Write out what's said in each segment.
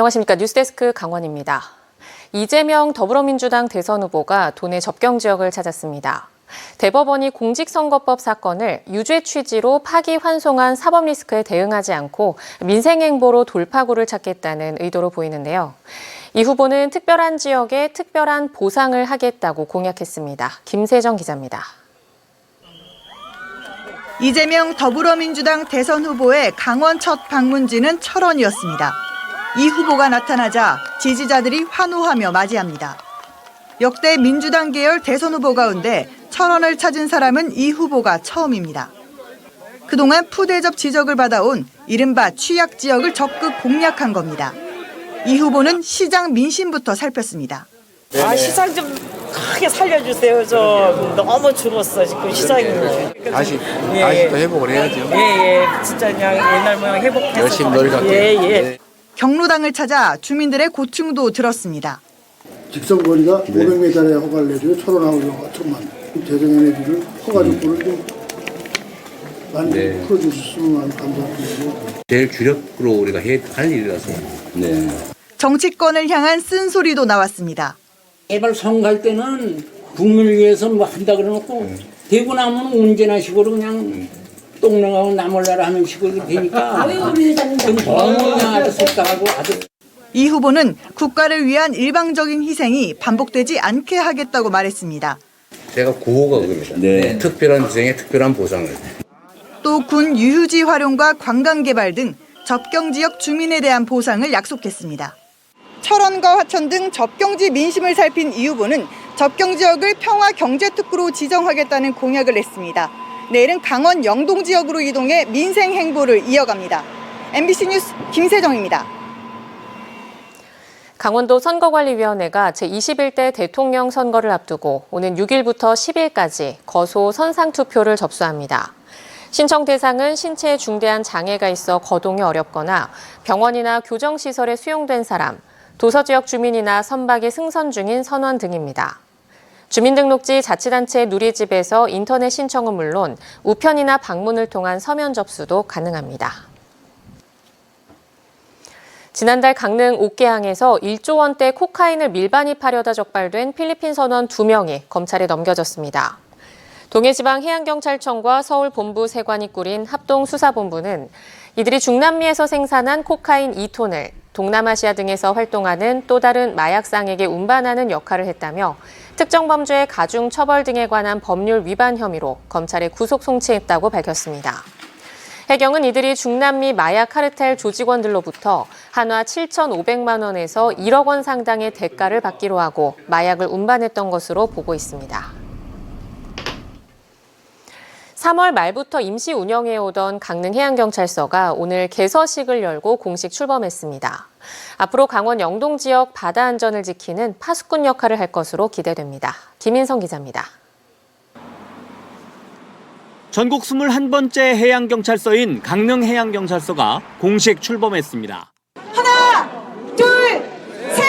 안녕하십니까. 뉴스데스크 강원입니다. 이재명 더불어민주당 대선 후보가 도내 접경 지역을 찾았습니다. 대법원이 공직선거법 사건을 유죄 취지로 파기환송한 사법 리스크에 대응하지 않고 민생행보로 돌파구를 찾겠다는 의도로 보이는데요. 이 후보는 특별한 지역에 특별한 보상을 하겠다고 공약했습니다. 김세정 기자입니다. 이재명 더불어민주당 대선 후보의 강원 첫 방문지는 철원이었습니다. 이 후보가 나타나자 지지자들이 환호하며 맞이합니다. 역대 민주당 계열 대선 후보 가운데 철원을 찾은 사람은 이 후보가 처음입니다. 그동안 푸대접 지적을 받아온 이른바 취약 지역을 적극 공략한 겁니다. 이 후보는 시장 민심부터 살폈습니다. 시장 좀 크게 살려주세요. 저 너무 죽었어 지금 시장이. 다시 또 회복을 해야죠. 진짜 그냥 옛날 모양 회복해서 열심히 노력할게요. 경로당을 찾아 주민들의 고충도 들었습니다. 직선거리가 500m에 허가를 내줘요. 철원하고 천만. 대정에너지를 허가 조건을 좀 많이 풀어주셨으면 감사드리고. 제일 주력으로 우리가 할 일이라서. 정치권을 향한 쓴소리도 나왔습니다. 제발 선거할 때는 국민을 위해서 뭐 한다 그래놓고 되고 나면 언제나 식으로 그냥 똥내가고 나몰라라 하는 식으로 되니까 너무 그냥 아주 속상하고 아주. 이 후보는 국가를 위한 일방적인 희생이 반복되지 않게 하겠다고 말했습니다. 제가 구호가 그겁니다. 특별한 희생에 특별한 보상을. 또 군 유휴지 활용과 관광 개발 등 접경 지역 주민에 대한 보상을 약속했습니다. 철원과 화천 등 접경지 민심을 살핀 이 후보는 접경 지역을 평화 경제 특구로 지정하겠다는 공약을 냈습니다. 내일은 강원 영동 지역으로 이동해 민생 행보를 이어갑니다. MBC 뉴스 김세정입니다. 강원도 선거관리위원회가 제21대 대통령 선거를 앞두고 오는 6일부터 10일까지 거소 선상투표를 접수합니다. 신청 대상은 신체에 중대한 장애가 있어 거동이 어렵거나 병원이나 교정시설에 수용된 사람, 도서지역 주민이나 선박에 승선 중인 선원 등입니다. 주민등록지 자치단체 누리집에서 인터넷 신청은 물론 우편이나 방문을 통한 서면 접수도 가능합니다. 지난달 강릉 옥계항에서 1조 원대 코카인을 밀반입하려다 적발된 필리핀 선원 2명이 검찰에 넘겨졌습니다. 동해지방해양경찰청과 서울본부 세관이 꾸린 합동수사본부는 이들이 중남미에서 생산한 코카인 2톤을 동남아시아 등에서 활동하는 또 다른 마약상에게 운반하는 역할을 했다며 특정 범죄의 가중 처벌 등에 관한 법률 위반 혐의로 검찰에 구속 송치했다고 밝혔습니다. 해경은 이들이 중남미 마약 카르텔 조직원들로부터 한화 7,500만 원에서 1억 원 상당의 대가를 받기로 하고 마약을 운반했던 것으로 보고 있습니다. 3월 말부터 임시 운영해오던 강릉해양경찰서가 오늘 개서식을 열고 공식 출범했습니다. 앞으로 강원 영동 지역 바다 안전을 지키는 파수꾼 역할을 할 것으로 기대됩니다. 김인성 기자입니다. 전국 21번째 해양경찰서인 강릉해양경찰서가 공식 출범했습니다. 하나, 둘, 셋!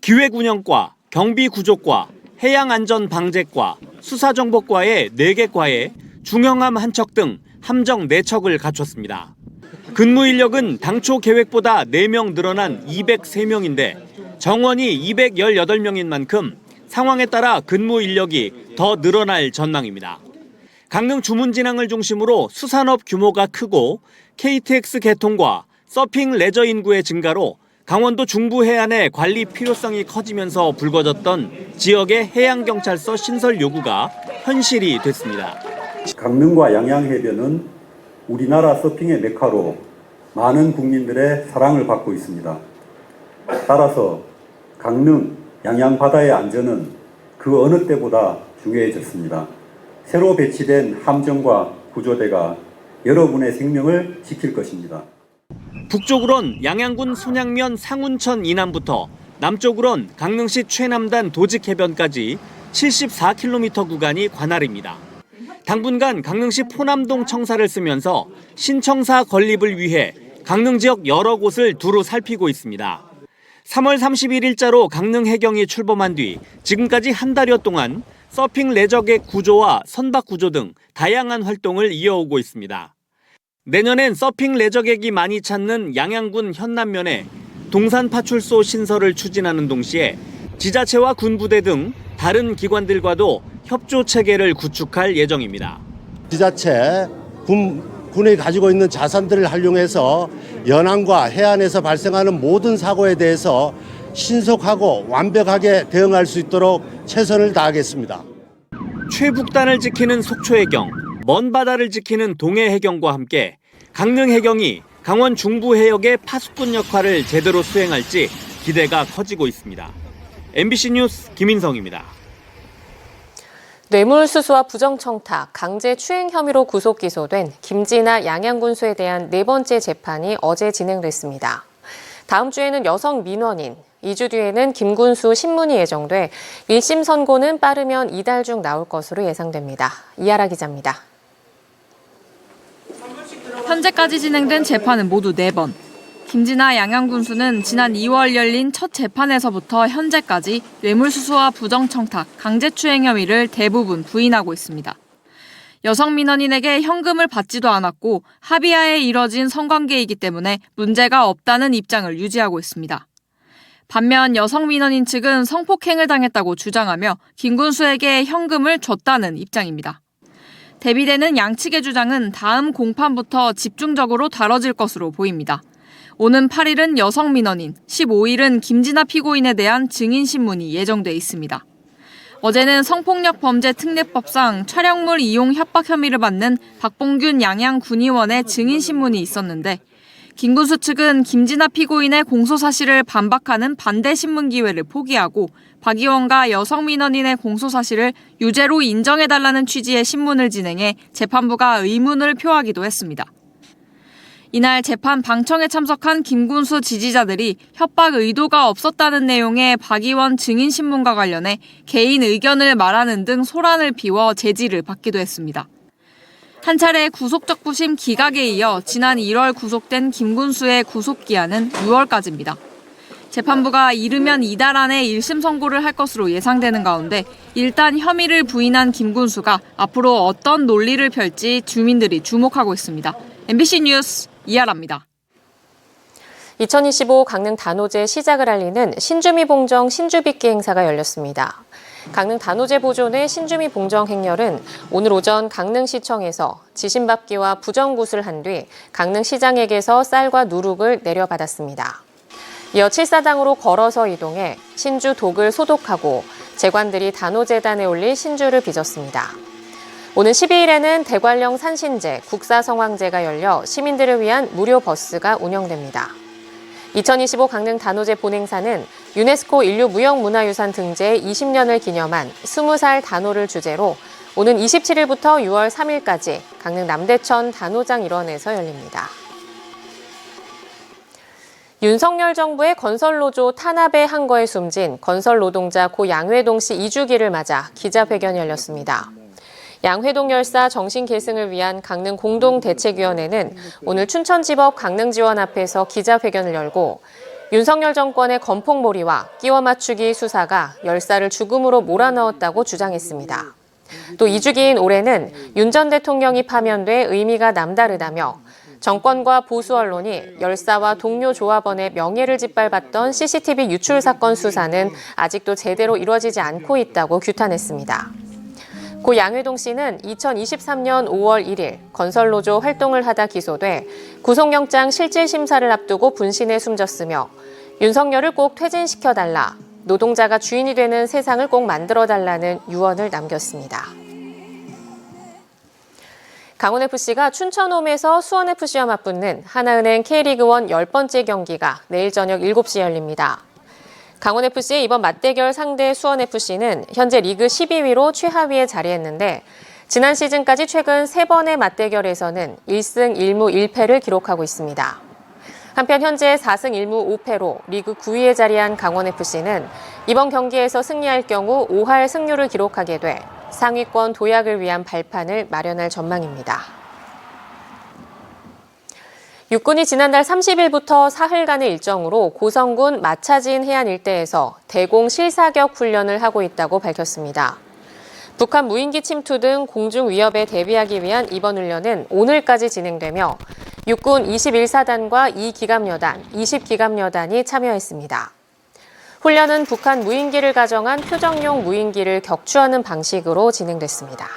기획운영과, 경비구조과, 해양안전방재과, 수사정보과의 4개 과에 중형함 한 척 등 함정 4척을 갖췄습니다. 근무 인력은 당초 계획보다 4명 늘어난 203명인데 정원이 218명인 만큼 상황에 따라 근무 인력이 더 늘어날 전망입니다. 강릉 주문진항을 중심으로 수산업 규모가 크고 KTX 개통과 서핑 레저 인구의 증가로 강원도 중부 해안의 관리 필요성이 커지면서 불거졌던 지역의 해양경찰서 신설 요구가 현실이 됐습니다. 강릉과 양양해변은 우리나라 서핑의 메카로 많은 국민들의 사랑을 받고 있습니다. 따라서 강릉, 양양 바다의 안전은 그 어느 때보다 중요해졌습니다. 새로 배치된 함정과 구조대가 여러분의 생명을 지킬 것입니다. 북쪽으론 양양군 손양면 상운천 이남부터 남쪽으론 강릉시 최남단 도직해변까지 74km 구간이 관할입니다. 당분간 강릉시 포남동 청사를 쓰면서 신청사 건립을 위해 강릉 지역 여러 곳을 두루 살피고 있습니다. 3월 31일자로 강릉 해경이 출범한 뒤 지금까지 한 달여 동안 서핑 레저객 구조와 선박 구조 등 다양한 활동을 이어오고 있습니다. 내년엔 서핑 레저객이 많이 찾는 양양군 현남면에 동산파출소 신설을 추진하는 동시에 지자체와 군부대 등 다른 기관들과도 협조 체계를 구축할 예정입니다. 지자체, 군이 가지고 있는 자산들을 활용해서 연안과 해안에서 발생하는 모든 사고에 대해서 신속하고 완벽하게 대응할 수 있도록 최선을 다하겠습니다. 최북단을 지키는 속초해경, 먼 바다를 지키는 동해해경과 함께 강릉해경이 강원 중부 해역의 파수꾼 역할을 제대로 수행할지 기대가 커지고 있습니다. MBC 뉴스 김인성입니다. 뇌물수수와 부정청탁, 강제추행 혐의로 구속 기소된 김진아 양양군수에 대한 4번째 재판이 어제 진행됐습니다. 다음 주에는 여성 민원인, 2주 뒤에는 김군수 신문이 예정돼 1심 선고는 빠르면 이달 중 나올 것으로 예상됩니다. 이하라 기자입니다. 현재까지 진행된 재판은 모두 4번. 김진아 양양군수는 지난 2월 열린 첫 재판에서부터 현재까지 뇌물수수와 부정청탁, 강제추행 혐의를 대부분 부인하고 있습니다. 여성 민원인에게 현금을 받지도 않았고 합의하에 이뤄진 성관계이기 때문에 문제가 없다는 입장을 유지하고 있습니다. 반면 여성 민원인 측은 성폭행을 당했다고 주장하며 김군수에게 현금을 줬다는 입장입니다. 대비되는 양측의 주장은 다음 공판부터 집중적으로 다뤄질 것으로 보입니다. 오는 8일은 여성 민원인, 15일은 김진아 피고인에 대한 증인신문이 예정돼 있습니다. 어제는 성폭력 범죄 특례법상 촬영물 이용 협박 혐의를 받는 박봉균 양양군의원의 증인신문이 있었는데 김군수 측은 김진아 피고인의 공소사실을 반박하는 반대 신문 기회를 포기하고 박 의원과 여성 민원인의 공소사실을 유죄로 인정해달라는 취지의 신문을 진행해 재판부가 의문을 표하기도 했습니다. 이날 재판 방청에 참석한 김군수 지지자들이 협박 의도가 없었다는 내용의 박 의원 증인신문과 관련해 개인 의견을 말하는 등 소란을 피워 제지를 받기도 했습니다. 한 차례 구속적부심 기각에 이어 지난 1월 구속된 김군수의 구속기한은 6월까지입니다. 재판부가 이르면 이달 안에 1심 선고를 할 것으로 예상되는 가운데 일단 혐의를 부인한 김군수가 앞으로 어떤 논리를 펼지 주민들이 주목하고 있습니다. MBC 뉴스 이하라입니다. 2025 강릉 단오제 시작을 알리는 신주미 봉정 신주빚기 행사가 열렸습니다. 강릉 단오제 보존의 신주미 봉정 행렬은 오늘 오전 강릉시청에서 지신밥기와 부정굿을 한 뒤 강릉시장에게서 쌀과 누룩을 내려받았습니다. 이어 칠사당으로 걸어서 이동해 신주 독을 소독하고 제관들이 단오제단에 올릴 신주를 빚었습니다. 오는 12일에는 대관령 산신제, 국사성황제가 열려 시민들을 위한 무료 버스가 운영됩니다. 2025 강릉 단오제 본행사는 유네스코 인류무형문화유산 등재 20년을 기념한 20살 단오를 주제로 오는 27일부터 6월 3일까지 강릉 남대천 단오장 일원에서 열립니다. 윤석열 정부의 건설노조 탄압의 한거에 숨진 건설노동자 고 양회동 씨 2주기를 맞아 기자회견이 열렸습니다. 양회동 열사 정신 계승을 위한 강릉 공동대책위원회는 오늘 춘천지법 강릉지원 앞에서 기자회견을 열고 윤석열 정권의 건폭몰이와 끼워 맞추기 수사가 열사를 죽음으로 몰아넣었다고 주장했습니다. 또 2주기인 올해는 윤 전 대통령이 파면돼 의미가 남다르다며 정권과 보수 언론이 열사와 동료 조합원의 명예를 짓밟았던 CCTV 유출 사건 수사는 아직도 제대로 이루어지지 않고 있다고 규탄했습니다. 고 양회동 씨는 2023년 5월 1일 건설노조 활동을 하다 기소돼 구속영장 실질심사를 앞두고 분신에 숨졌으며 윤석열을 꼭 퇴진시켜달라, 노동자가 주인이 되는 세상을 꼭 만들어달라는 유언을 남겼습니다. 강원FC가 춘천홈에서 수원FC와 맞붙는 하나은행 K리그1 10번째 경기가 내일 저녁 7시에 열립니다. 강원FC의 이번 맞대결 상대 수원FC는 현재 리그 12위로 최하위에 자리했는데 지난 시즌까지 최근 3번의 맞대결에서는 1승 1무 1패를 기록하고 있습니다. 한편 현재 4승 1무 5패로 리그 9위에 자리한 강원FC는 이번 경기에서 승리할 경우 5할 승률을 기록하게 돼 상위권 도약을 위한 발판을 마련할 전망입니다. 육군이 지난달 30일부터 사흘간의 일정으로 고성군 마차진 해안 일대에서 대공 실사격 훈련을 하고 있다고 밝혔습니다. 북한 무인기 침투 등 공중 위협에 대비하기 위한 이번 훈련은 오늘까지 진행되며 육군 21사단과 2기갑여단, 20기갑여단이 참여했습니다. 훈련은 북한 무인기를 가정한 표적용 무인기를 격추하는 방식으로 진행됐습니다.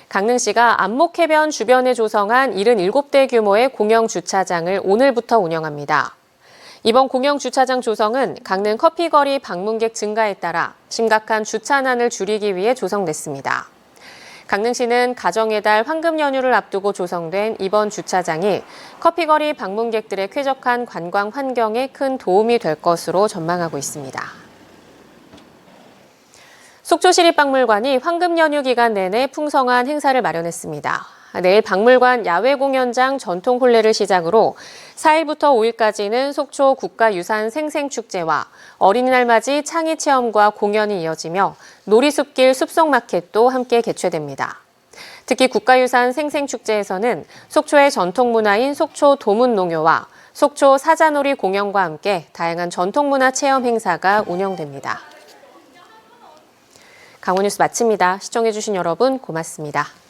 강릉시가 안목해변 주변에 조성한 77대 규모의 공영 주차장을 오늘부터 운영합니다. 이번 공영 주차장 조성은 강릉 커피거리 방문객 증가에 따라 심각한 주차난을 줄이기 위해 조성됐습니다. 강릉시는 가정의 달 황금 연휴를 앞두고 조성된 이번 주차장이 커피거리 방문객들의 쾌적한 관광 환경에 큰 도움이 될 것으로 전망하고 있습니다. 속초시립박물관이 황금 연휴 기간 내내 풍성한 행사를 마련했습니다. 내일 박물관 야외 공연장 전통 혼례를 시작으로 4일부터 5일까지는 속초 국가유산 생생축제와 어린이날 맞이 창의 체험과 공연이 이어지며 놀이숲길 숲속마켓도 함께 개최됩니다. 특히 국가유산 생생축제에서는 속초의 전통문화인 속초 도문농요와 속초 사자놀이 공연과 함께 다양한 전통문화 체험 행사가 운영됩니다. 강원뉴스 마칩니다. 시청해주신 여러분 고맙습니다.